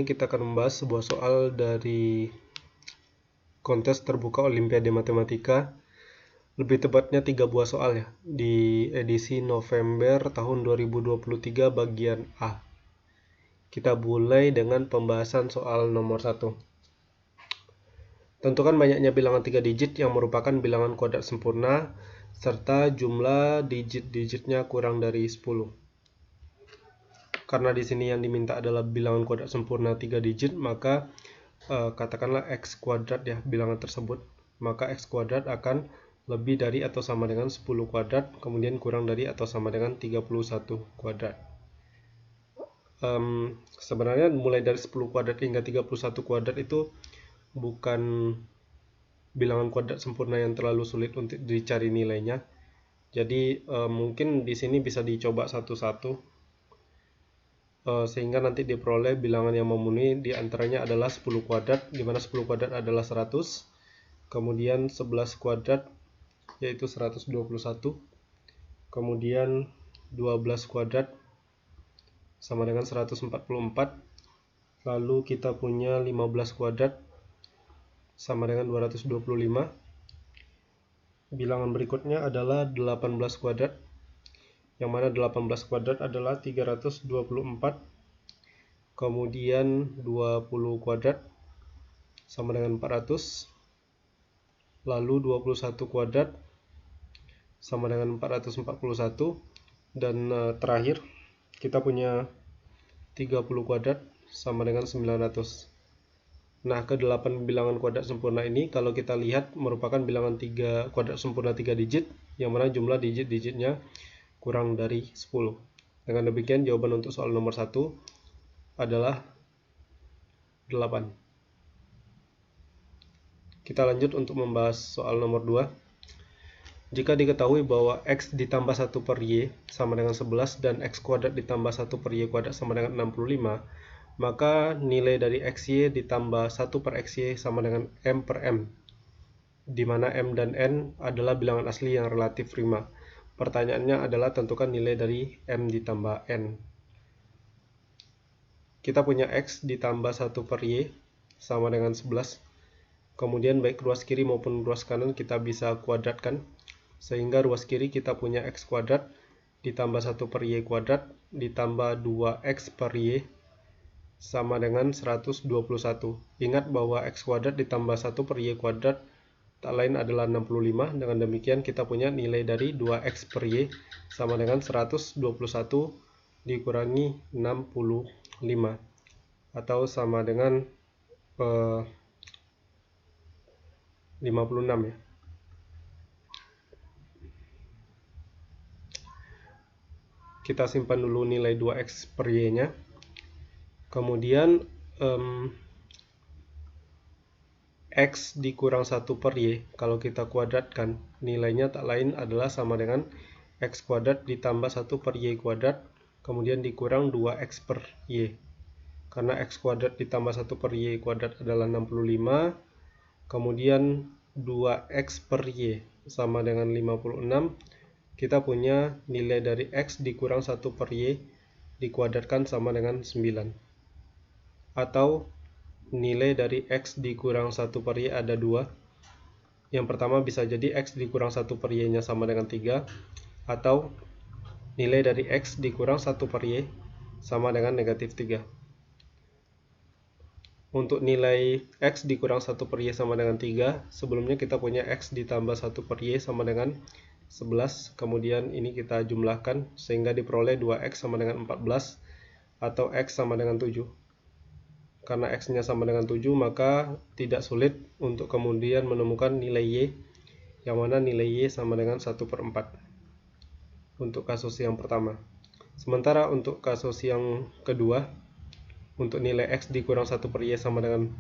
ini kita akan membahas sebuah soal dari kontes terbuka Olimpiade Matematika. Lebih tepatnya 3 buah soal ya, di edisi November tahun 2023 bagian A. Kita mulai dengan pembahasan soal nomor 1. Tentukan banyaknya bilangan 3 digit yang merupakan bilangan kuadrat sempurna, serta jumlah digit-digitnya kurang dari 10. Karena di sini yang diminta adalah bilangan kuadrat sempurna 3 digit, maka katakanlah x kuadrat ya bilangan tersebut. Maka x kuadrat akan lebih dari atau sama dengan 10 kuadrat, kemudian kurang dari atau sama dengan 31 kuadrat. Sebenarnya mulai dari 10 kuadrat hingga 31 kuadrat itu bukan bilangan kuadrat sempurna yang terlalu sulit untuk dicari nilainya. Jadi mungkin di sini bisa dicoba satu-satu. Sehingga nanti diperoleh bilangan yang memenuhi diantaranya adalah 10 kuadrat, di mana 10 kuadrat adalah 100, kemudian 11 kuadrat yaitu 121, kemudian 12 kuadrat sama dengan 144, lalu kita punya 15 kuadrat sama dengan 225. Bilangan berikutnya adalah 18 kuadrat, yang mana 18 kuadrat adalah 324, kemudian 20 kuadrat sama dengan 400, lalu 21 kuadrat sama dengan 441, dan terakhir kita punya 30 kuadrat sama dengan 900. Nah, ke-8 bilangan kuadrat sempurna ini kalau kita lihat merupakan bilangan kuadrat sempurna 3 digit, yang mana jumlah digit-digitnya kurang dari 10. Dengan demikian jawaban untuk soal nomor 1 adalah 8. Kita lanjut untuk membahas soal nomor 2. Jika diketahui bahwa x ditambah 1 per y sama dengan 11 dan x kuadrat ditambah 1 per y kuadrat sama dengan 65, maka nilai dari xy ditambah 1 per xy sama dengan m per m, di mana m dan n adalah bilangan asli yang relatif prima. Pertanyaannya adalah tentukan nilai dari m ditambah n. Kita punya x ditambah 1 per y sama dengan 11. Kemudian baik ruas kiri maupun ruas kanan kita bisa kuadratkan. Sehingga ruas kiri kita punya x kuadrat ditambah 1 per y kuadrat ditambah 2x per y sama dengan 121. Ingat bahwa x kuadrat ditambah 1 per y kuadrat tak lain adalah 65. Dengan demikian kita punya nilai dari 2x per y sama dengan 121 dikurangi 65 atau sama dengan 56 ya. Kita simpan dulu nilai 2x per y nya. Kemudian x dikurang 1 per y, kalau kita kuadratkan, nilainya tak lain adalah sama dengan x kuadrat ditambah 1 per y kuadrat, kemudian dikurang 2x per y. Karena x kuadrat ditambah 1 per y kuadrat adalah 65, kemudian 2x per y sama dengan 56, kita punya nilai dari x dikurang 1 per y dikuadratkan sama dengan 9. Atau nilai dari x dikurang 1 per y ada 2. Yang pertama bisa jadi x dikurang 1 per y nya sama dengan 3, atau nilai dari x dikurang 1 per y sama dengan negatif 3. Untuk nilai x dikurang 1 per y sama dengan 3, sebelumnya kita punya x ditambah 1 per y sama dengan 11, kemudian ini kita jumlahkan sehingga diperoleh 2x sama dengan 14 atau x sama dengan 7. Karena x-nya sama dengan 7, maka tidak sulit untuk kemudian menemukan nilai y, yang mana nilai y sama dengan 1 per 4 untuk kasus yang pertama. Sementara untuk kasus yang kedua, untuk nilai x dikurang 1 per y sama dengan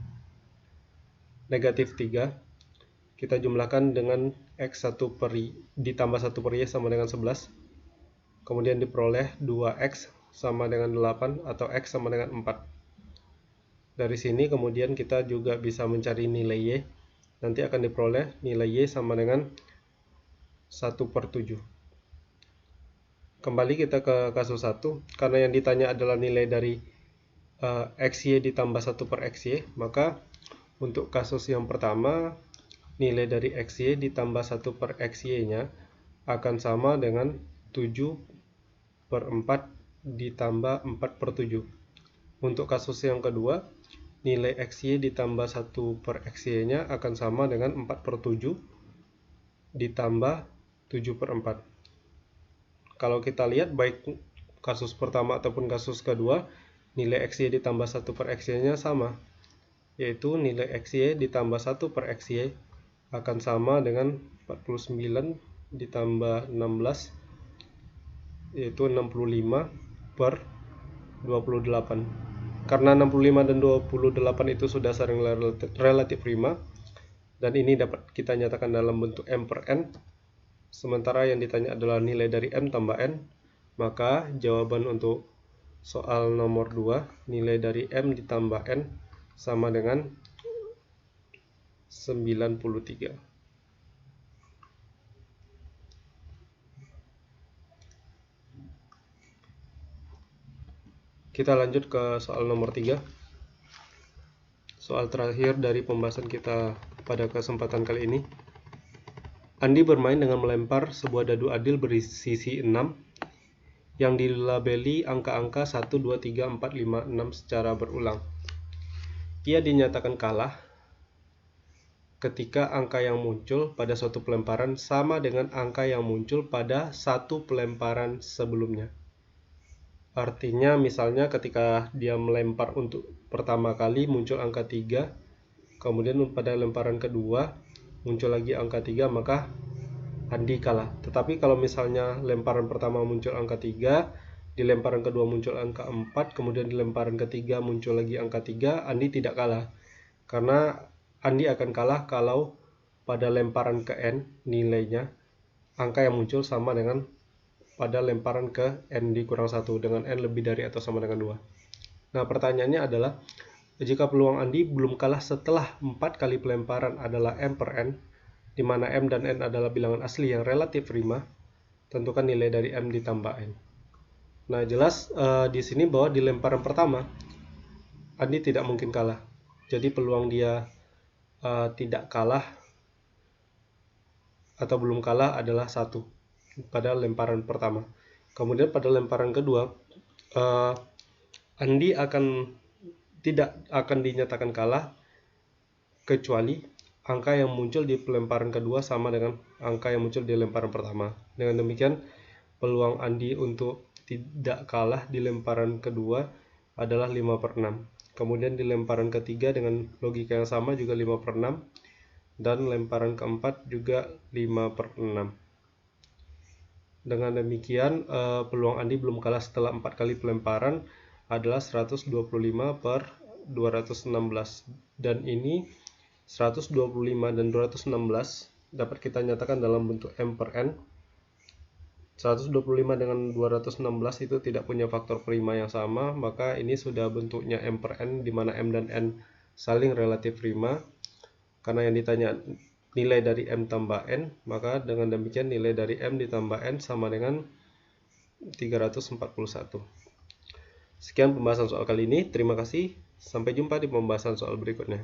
negatif 3, kita jumlahkan dengan x ditambah 1 per y sama dengan 11, kemudian diperoleh 2x sama dengan 8 atau x sama dengan 4. Dari sini kemudian kita juga bisa mencari nilai y. Nanti akan diperoleh nilai y sama dengan 1 per 7. Kembali kita ke kasus 1. Karena yang ditanya adalah nilai dari XY ditambah 1 per XY, maka untuk kasus yang pertama, nilai dari XY ditambah 1 per XY-nya akan sama dengan 7 per 4 ditambah 4 per 7. Untuk kasus yang kedua, nilai XY ditambah 1 per XY-nya akan sama dengan 4 per 7 ditambah 7 per 4. Kalau kita lihat baik kasus pertama ataupun kasus kedua, nilai XY ditambah 1 per XY-nya sama, yaitu nilai XY ditambah 1 per XY akan sama dengan 49 ditambah 16, yaitu 65 per 28. Karena 65 dan 28 itu sudah saling relatif prima, dan ini dapat kita nyatakan dalam bentuk M per N, sementara yang ditanya adalah nilai dari M tambah N, maka jawaban untuk soal nomor 2, nilai dari M ditambah N sama dengan 93. Kita lanjut ke soal nomor 3. Soal terakhir dari pembahasan kita pada kesempatan kali ini. Andi bermain dengan melempar sebuah dadu adil bersisi 6 yang dilabeli angka-angka 1, 2, 3, 4, 5, 6 secara berulang. Ia dinyatakan kalah ketika angka yang muncul pada suatu pelemparan sama dengan angka yang muncul pada satu pelemparan sebelumnya. Artinya misalnya ketika dia melempar untuk pertama kali muncul angka 3, kemudian pada lemparan kedua muncul lagi angka 3, maka Andi kalah. Tetapi kalau misalnya lemparan pertama muncul angka 3, di lemparan kedua muncul angka 4, kemudian di lemparan ketiga muncul lagi angka 3, Andi tidak kalah. Karena Andi akan kalah kalau pada lemparan ke N nilainya angka yang muncul sama dengan pada lemparan ke N dikurang 1 dengan N lebih dari atau sama dengan 2. Nah, pertanyaannya adalah, jika peluang Andi belum kalah setelah 4 kali pelemparan adalah M per N, di mana M dan N adalah bilangan asli yang relatif prima, tentukan nilai dari M ditambah N. Nah, jelas di sini bahwa di lemparan pertama, Andi tidak mungkin kalah. Jadi peluang dia tidak kalah atau belum kalah adalah 1 pada lemparan pertama. Kemudian pada lemparan kedua, Andi tidak akan dinyatakan kalah kecuali angka yang muncul di pelemparan kedua sama dengan angka yang muncul di lemparan pertama. Dengan demikian, peluang Andi untuk tidak kalah di lemparan kedua adalah 5 per 6. Kemudian di lemparan ketiga dengan logika yang sama juga 5 per 6. Dan lemparan keempat juga 5 per 6. Dengan demikian, peluang Andi belum kalah setelah 4 kali pelemparan adalah 125 per 216. Dan ini 125 dan 216 dapat kita nyatakan dalam bentuk M per N. 125 dengan 216 itu tidak punya faktor prima yang sama, maka ini sudah bentuknya M per N, di mana M dan N saling relatif prima. Karena yang ditanya nilai dari M tambah N, maka dengan demikian nilai dari M ditambah N sama dengan 341. Sekian pembahasan soal kali ini. Terima kasih. Sampai jumpa di pembahasan soal berikutnya.